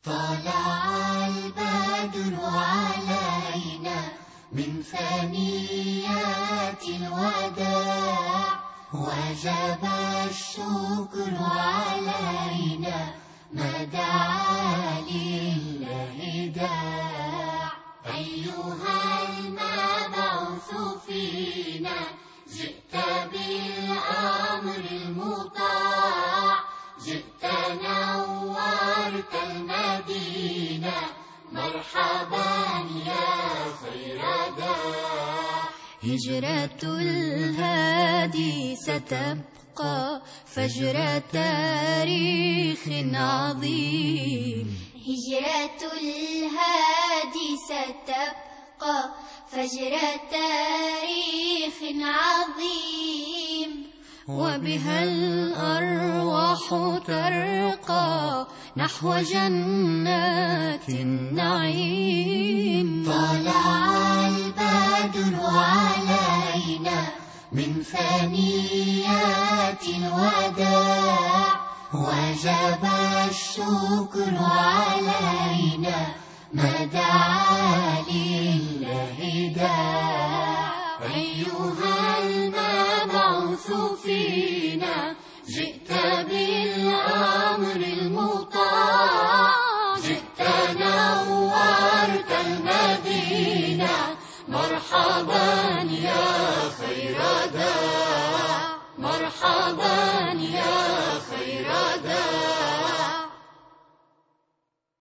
طلع البدر علينا من ثنيات الوداع، وجب الشكر علينا ما دعا لله داع. أيها المبعوث فينا جئت بالأمر المطاع، جئت نورت المدينة مرحبا يا خير داع. هجرة الهادي ستبقى فجر تاريخ عظيم، هجرة الهادي ستبقى فجر تاريخ عظيم، وبها الأرواح ترقى نحو جنات النعيم. طلع البدر علينا من ثنيات الوداع، وجب الشكر علينا ما دعا لله داع. أيها المبعوث فينا جئت بالأمر المطاع،